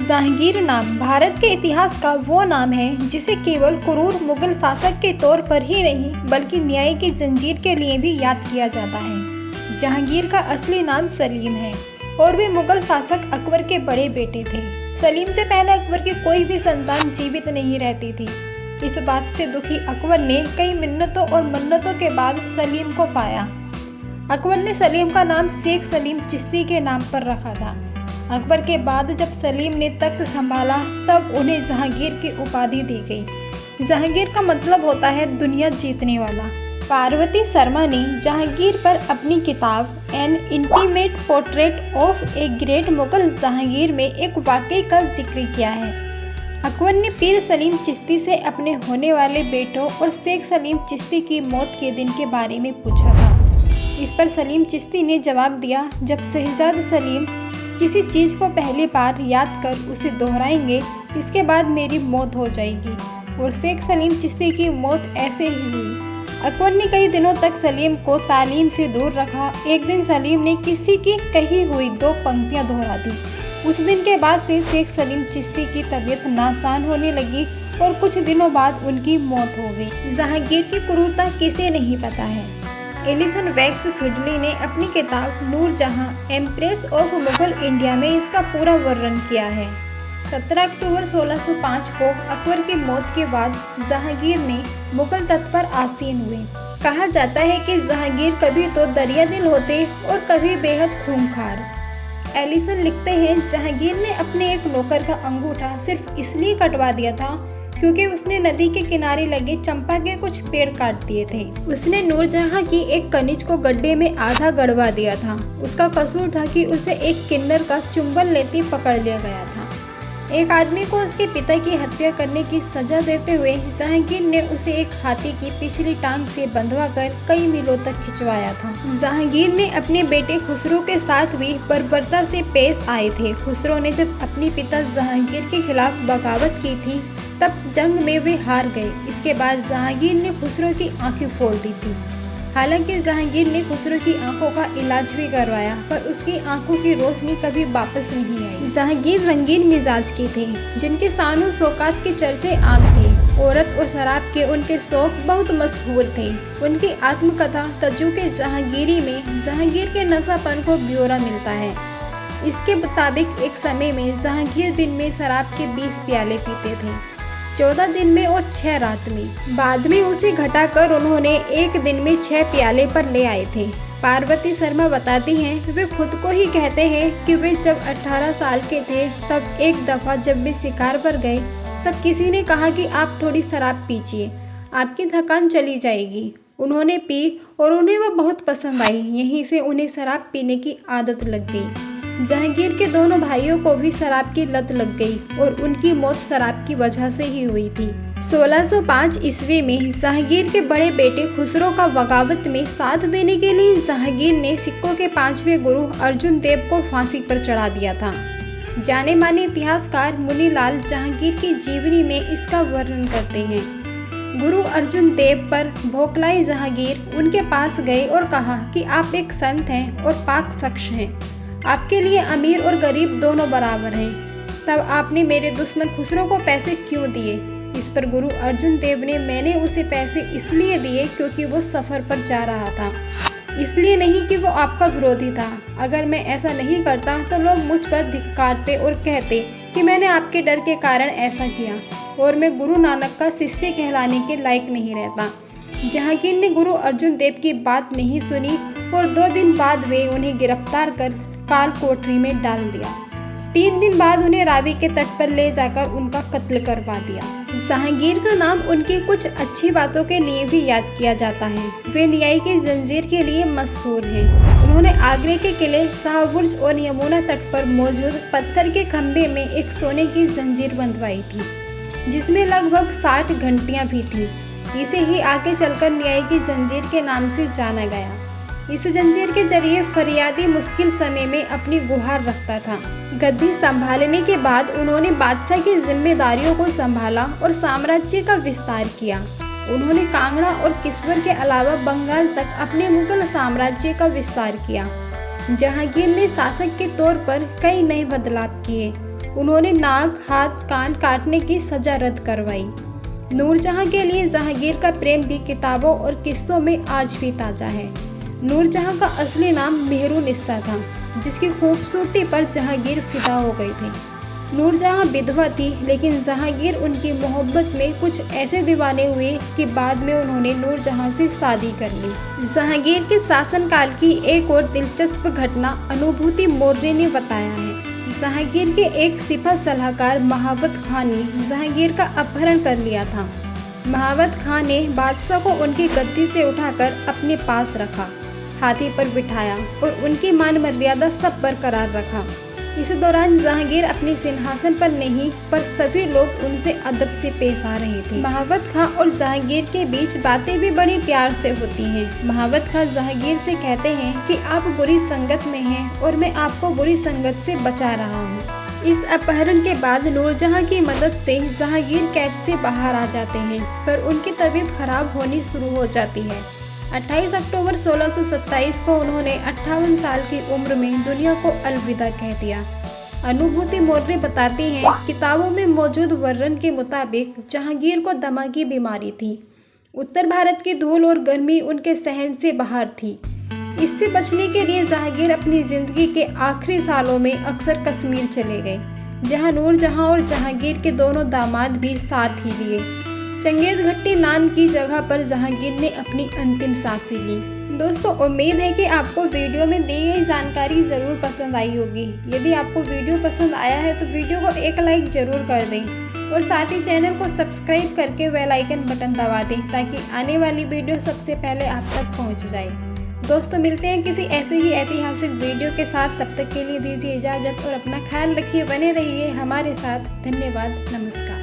जहांगीर नाम भारत के इतिहास का वो नाम है जिसे केवल क्रूर मुगल शासक के तौर पर ही नहीं बल्कि न्याय की जंजीर के लिए भी याद किया जाता है। जहांगीर का असली नाम सलीम है और वे मुगल शासक अकबर के बड़े बेटे थे। सलीम से पहले अकबर की कोई भी संतान जीवित नहीं रहती थी। इस बात से दुखी अकबर ने कई मिन्नतों और मन्नतों के बाद सलीम को पाया। अकबर ने सलीम का नाम शेख सलीम चिश्ती के नाम पर रखा था। अकबर के बाद जब सलीम ने तख्त संभाला तब उन्हें जहांगीर की उपाधि दी गई। जहांगीर का मतलब होता है दुनिया जीतने वाला। पार्वती शर्मा ने जहांगीर पर अपनी किताब N intimate portrait of a great Mughal Jahangir में एक वाक़ये का जिक्र किया है। अकबर ने पीर सलीम चिश्ती से अपने होने वाले बेटों और शेख सलीम चिश्ती की मौत के दिन के बारे में पूछा था। इस पर सलीम चिश्ती ने जवाब दिया, जब शहजाद सलीम किसी चीज़ को पहली बार याद कर उसे दोहराएंगे इसके बाद मेरी मौत हो जाएगी, और शेख सलीम चिश्ती की मौत ऐसे ही हुई। अकबर ने कई दिनों तक सलीम को तालीम से दूर रखा। एक दिन सलीम ने किसी की कही हुई 2 पंक्तियां दोहरा दी। उस दिन के बाद से शेख सलीम चिश्ती की तबीयत नासान होने लगी और कुछ दिनों बाद उनकी मौत हो गई। जहांगीर की क्रूरता किसे नहीं पता है। एलिसन वैक्स फिडली ने अपनी किताब Nur Jahan empress of Mughal India में इसका पूरा वर्णन किया है। 17 अक्टूबर 1605 को अकबर की मौत के बाद जहांगीर ने मुगल तख्त पर आसीन हुए। कहा जाता है कि जहांगीर कभी तो दरिया दिल होते और कभी बेहद खूंखार। एलिसन लिखते हैं, जहांगीर ने अपने एक नौकर का अंगूठा सिर्फ इसलिए कटवा दिया था क्योंकि उसने नदी के किनारे लगे चंपा के कुछ पेड़ काट दिए थे। उसने नूरजहां की एक कनिज को गड्ढे में आधा गड़वा दिया था। उसका कसूर था कि उसे एक किन्नर का चुंबन लेते पकड़ लिया गया था। एक आदमी को उसके पिता की हत्या करने की सजा देते हुए जहांगीर ने उसे एक हाथी की पिछली टांग से बंधवा कर कई मीलों तक खिंचवाया था। जहांगीर ने अपने बेटे खुसरो के साथ भी बर्बरता से पेश आए थे। खुसरो ने जब अपने पिता जहांगीर के खिलाफ बगावत की थी तब जंग में वे हार गए। इसके बाद जहांगीर ने खुसरो की आंखें फोड़ दी थी। हालांकि जहांगीर ने खुसरो की आंखों का इलाज भी करवाया पर उसकी आंखों की रोशनी कभी वापस नहीं आई। जहांगीर रंगीन मिजाज के थे जिनके शान शौकत के चर्चे आम थे। औरत और शराब के उनके शौक बहुत मशहूर थे। उनकी आत्मकथा तजु के जहांगीरी में जहांगीर के नशापन को ब्यौरा मिलता है। इसके मुताबिक एक समय में जहांगीर दिन में शराब के 20 प्याले पीते थे, 14 दिन में और 6 रात में। बाद में उसे घटाकर उन्होंने एक दिन में 6 प्याले पर ले आए थे। पार्वती शर्मा बताती हैं, वे खुद को ही कहते हैं कि वे जब 18 साल के थे तब एक दफ़ा जब वे शिकार पर गए तब किसी ने कहा कि आप थोड़ी शराब पीजिए, आपकी थकान चली जाएगी। उन्होंने पी और उन्हें वह बहुत पसंद आई। यहीं से उन्हें शराब पीने की आदत लग गई। जहांगीर के दोनों भाइयों को भी शराब की लत लग गई और उनकी मौत शराब की वजह से ही हुई थी। 1605 ईस्वी में जहांगीर के बड़े बेटे खुसरो का बगावत में साथ देने के लिए जहांगीर ने सिखों के 5वें गुरु अर्जुन देव को फांसी पर चढ़ा दिया था। जाने माने इतिहासकार मुनीलाल जहांगीर की जीवनी में इसका वर्णन करते हैं। गुरु अर्जुन देव पर भौखलाए जहांगीर उनके पास गए और कहा कि आप एक संत हैं और पाक शख्स हैं, आपके लिए अमीर और गरीब दोनों बराबर हैं, तब आपने मेरे दुश्मन खुसरो को पैसे क्यों दिए? इस पर गुरु अर्जुन देव ने, मैंने उसे पैसे इसलिए दिए क्योंकि वो सफ़र पर जा रहा था, इसलिए नहीं कि वो आपका विरोधी था। अगर मैं ऐसा नहीं करता तो लोग मुझ पर धिक्कारते और कहते कि मैंने आपके डर के कारण ऐसा किया और मैं गुरु नानक का शिष्य कहलाने के लायक नहीं रहता। जहांगीर ने गुरु अर्जुन देव की बात नहीं सुनी और 2 दिन बाद वे उन्हें गिरफ्तार कर काल कोठरी में डाल दिया। 3 दिन बाद उन्हें रावी के तट पर ले जाकर उनका कत्ल करवा दिया। जहांगीर का नाम उनकी कुछ अच्छी बातों के लिए भी याद किया जाता है। वे न्याय की जंजीर के लिए मशहूर हैं। उन्होंने आगरे के किले शाहबुर्ज और यमुना तट पर मौजूद पत्थर के खंभे में एक सोने की जंजीर बंधवाई थी जिसमें लगभग 60 घंटियां भी थीं। इसे ही आगे चलकर न्याय की जंजीर के नाम से जाना गया। इस जंजीर के जरिए फरियादी मुश्किल समय में अपनी गुहार रखता था। गद्दी संभालने के बाद उन्होंने बादशाह की जिम्मेदारियों को संभाला और साम्राज्य का विस्तार किया। उन्होंने कांगड़ा और किश्तवाड़ के अलावा बंगाल तक अपने मुगल साम्राज्य का विस्तार किया। जहांगीर ने शासक के तौर पर कई नए बदलाव किए। उन्होंने नाक, हाथ, कान काटने की सजा रद्द करवाई। नूरजहां के लिए जहांगीर का प्रेम भी किताबों और किस्सों में आज भी ताज़ा है। नूरजहां का असली नाम मेहरुनिस्सा था, जिसकी खूबसूरती पर जहांगीर फिदा हो गए थे। नूरजहां विधवा थी, लेकिन जहांगीर उनकी मोहब्बत में कुछ ऐसे दीवाने हुए कि बाद में उन्होंने नूरजहां से शादी कर ली। जहांगीर के शासनकाल की एक और दिलचस्प घटना अनुभूति मौर्य ने बताया है। जहांगीर के एक सिपह सलाहकार महावत खां ने जहांगीर का अपहरण कर लिया था। महावत खां ने बादशाह को उनकी गद्दी से उठाकर अपने पास रखा, हाथी पर बिठाया और उनकी मान मर्यादा सब बरकरार रखा। इस दौरान जहांगीर अपने सिंहासन पर नहीं, पर सभी लोग उनसे अदब से पेश आ रहे थे। महावत खां और जहांगीर के बीच बातें भी बड़ी प्यार से होती हैं। महावत खां जहांगीर से कहते हैं कि आप बुरी संगत में हैं और मैं आपको बुरी संगत से बचा रहा हूँ। इस अपहरण के बाद नूरजहां की मदद से जहांगीर कैद से बाहर आ जाते हैं, पर उनकी तबीयत खराब होनी शुरू हो जाती है। 28 अक्टूबर 1627 को उन्होंने 58 साल की उम्र में दुनिया को अलविदा कह दिया। अनुभूति मौर्य बताती हैं, किताबों में मौजूद वर्णन के मुताबिक जहांगीर को दमा की बीमारी थी। उत्तर भारत की धूल और गर्मी उनके सहन से बाहर थी। इससे बचने के लिए जहांगीर अपनी जिंदगी के आखिरी सालों में अक्सर कश्मीर चले गए, जहां नूरजहां और जहांगीर के दोनों दामाद भी साथ ही लिए। चंगेज़घट्टी नाम की जगह पर जहांगीर ने अपनी अंतिम सांसें ली। दोस्तों, उम्मीद है कि आपको वीडियो में दी गई जानकारी ज़रूर पसंद आई होगी। यदि आपको वीडियो पसंद आया है तो वीडियो को एक लाइक ज़रूर कर दें और साथ ही चैनल को सब्सक्राइब करके बेल आइकन बटन दबा दें, ताकि आने वाली वीडियो सबसे पहले आप तक पहुंच जाए। दोस्तों, मिलते हैं किसी ऐसे ही ऐतिहासिक वीडियो के साथ। तब तक के लिए दीजिए इजाज़त और अपना ख्याल रखिए। बने रहिए हमारे साथ। धन्यवाद। नमस्कार।